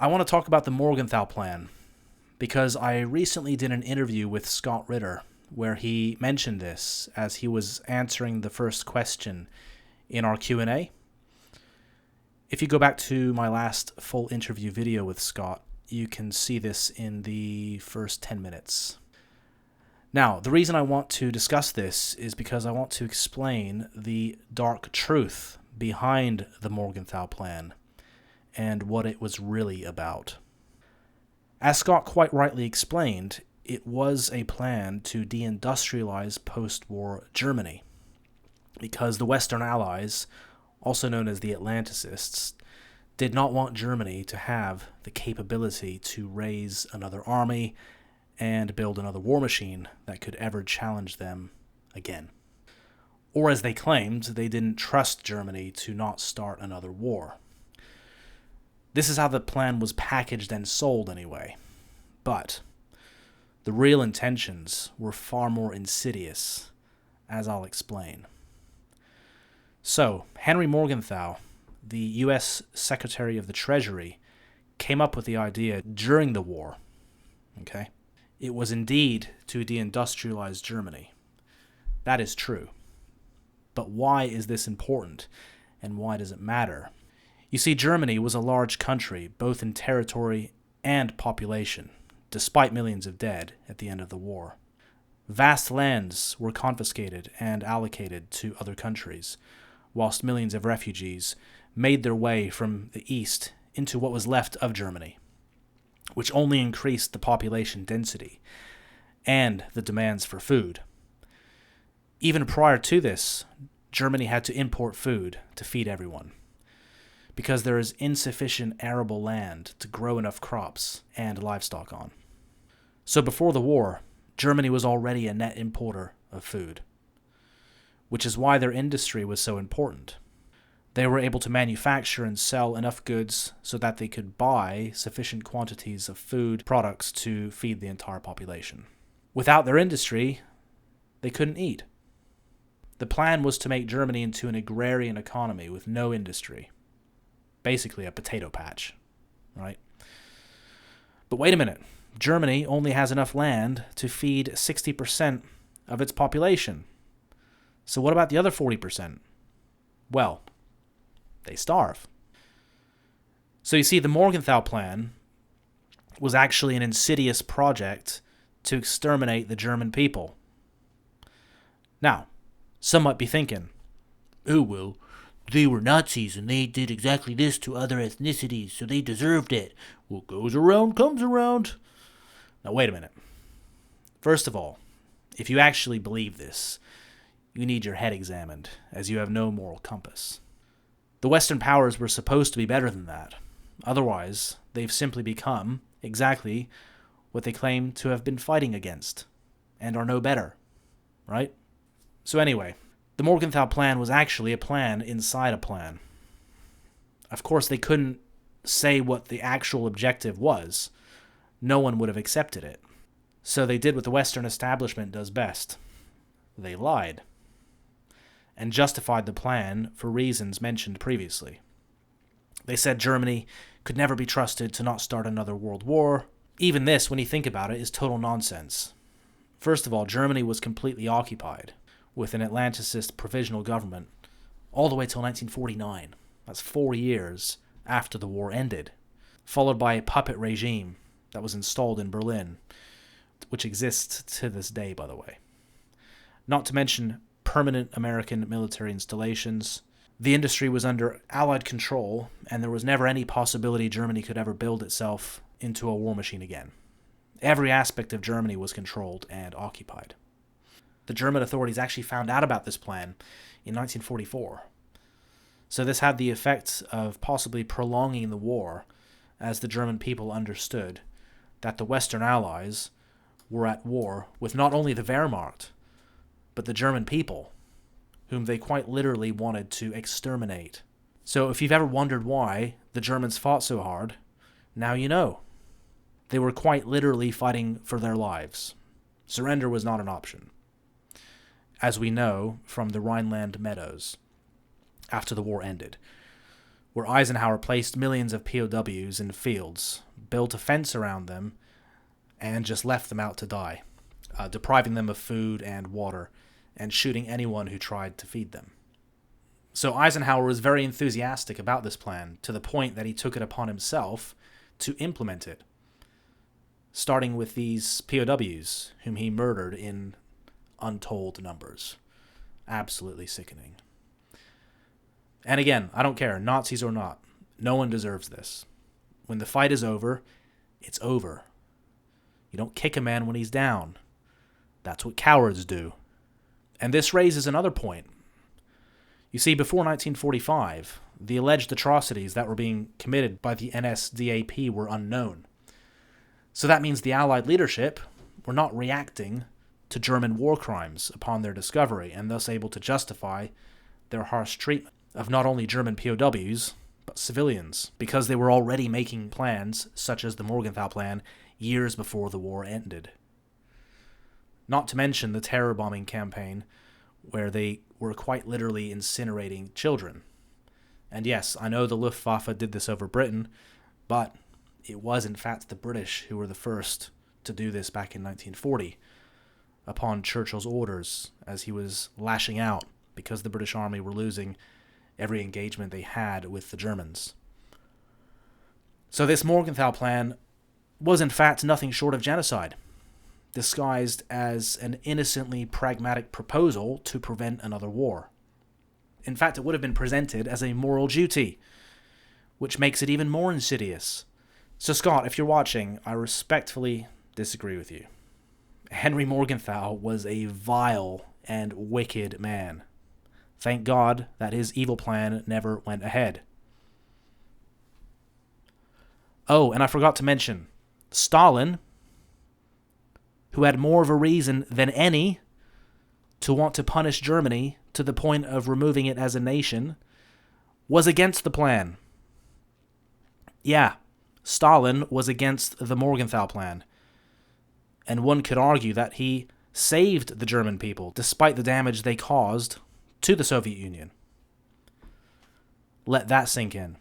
I want to talk about the Morgenthau Plan because I recently did an interview with Scott Ritter where he mentioned this as he was answering the first question in our Q&A. If you go back to my last full interview video with Scott, you can see this in the first 10 minutes. Now, the reason I want to discuss this is because I want to explain the dark truth behind the Morgenthau Plan and what it was really about. As Scott quite rightly explained, it was a plan to deindustrialize post-war Germany, because the Western Allies, also known as the Atlanticists, did not want Germany to have the capability to raise another army and build another war machine that could ever challenge them again. Or as they claimed, they didn't trust Germany to not start another war. This is how the plan was packaged and sold anyway. But the real intentions were far more insidious, as I'll explain. So, Henry Morgenthau, the U.S. Secretary of the Treasury, came up with the idea during the war. Okay? It was indeed to deindustrialize Germany. That is true. But why is this important, and why does it matter? You see, Germany was a large country, both in territory and population, despite millions of dead at the end of the war. Vast lands were confiscated and allocated to other countries, whilst millions of refugees made their way from the east into what was left of Germany, which only increased the population density and the demands for food. Even prior to this, Germany had to import food to feed everyone, because there is insufficient arable land to grow enough crops and livestock on. So before the war, Germany was already a net importer of food, which is why their industry was so important. They were able to manufacture and sell enough goods so that they could buy sufficient quantities of food products to feed the entire population. Without their industry, they couldn't eat. The plan was to make Germany into an agrarian economy with no industry. Basically a potato patch, right? But wait a minute. Germany only has enough land to feed 60% of its population. So what about the other 40%? Well, they starve. So you see, the Morgenthau Plan was actually an insidious project to exterminate the German people. Now, some might be thinking, oh, well, they were Nazis and they did exactly this to other ethnicities, so they deserved it. What goes around comes around. Now, wait a minute. First of all, if you actually believe this, you need your head examined, as you have no moral compass. The Western powers were supposed to be better than that. Otherwise, they've simply become exactly what they claim to have been fighting against, and are no better, right? So anyway, the Morgenthau Plan was actually a plan inside a plan. Of course, they couldn't say what the actual objective was. No one would have accepted it. So they did what the Western establishment does best. They lied, and justified the plan for reasons mentioned previously. They said Germany could never be trusted to not start another world war. Even this, when you think about it, is total nonsense. First of all, Germany was completely occupied, with an Atlanticist provisional government, all the way till 1949. That's 4 years after the war ended, followed by a puppet regime that was installed in Berlin, which exists to this day, by the way. Not to mention permanent American military installations. The industry was under Allied control, and there was never any possibility Germany could ever build itself into a war machine again. Every aspect of Germany was controlled and occupied. The German authorities actually found out about this plan in 1944. So this had the effect of possibly prolonging the war, as the German people understood that the Western Allies were at war with not only the Wehrmacht, but the German people, whom they quite literally wanted to exterminate. So if you've ever wondered why the Germans fought so hard, now you know. They were quite literally fighting for their lives. Surrender was not an option, as we know from the Rhineland meadows after the war ended, where Eisenhower placed millions of POWs in fields, built a fence around them, and just left them out to die, depriving them of food and water, and shooting anyone who tried to feed them. So Eisenhower was very enthusiastic about this plan, to the point that he took it upon himself to implement it, starting with these POWs, whom he murdered in untold numbers. Absolutely sickening. And again, I don't care, Nazis or not, no one deserves this. When the fight is over, it's over. You don't kick a man when he's down. That's what cowards do. And this raises another point. You see, before 1945, the alleged atrocities that were being committed by the NSDAP were unknown. So that means the Allied leadership were not reacting to German war crimes upon their discovery, and thus able to justify their harsh treatment of not only German POWs, but civilians, because they were already making plans, such as the Morgenthau Plan, years before the war ended. Not to mention the terror bombing campaign, where they were quite literally incinerating children. And yes, I know the Luftwaffe did this over Britain, but it was in fact the British who were the first to do this back in 1940, upon Churchill's orders, as he was lashing out because the British Army were losing every engagement they had with the Germans. So this Morgenthau Plan was in fact nothing short of genocide, disguised as an innocently pragmatic proposal to prevent another war. In fact, it would have been presented as a moral duty, which makes it even more insidious. So Scott, if you're watching, I respectfully disagree with you. Henry Morgenthau was a vile and wicked man. Thank God that his evil plan never went ahead. Oh, and I forgot to mention, Stalin, who had more of a reason than any to want to punish Germany to the point of removing it as a nation, was against the plan. Yeah, Stalin was against the Morgenthau Plan. And one could argue that he saved the German people, despite the damage they caused to the Soviet Union. Let that sink in.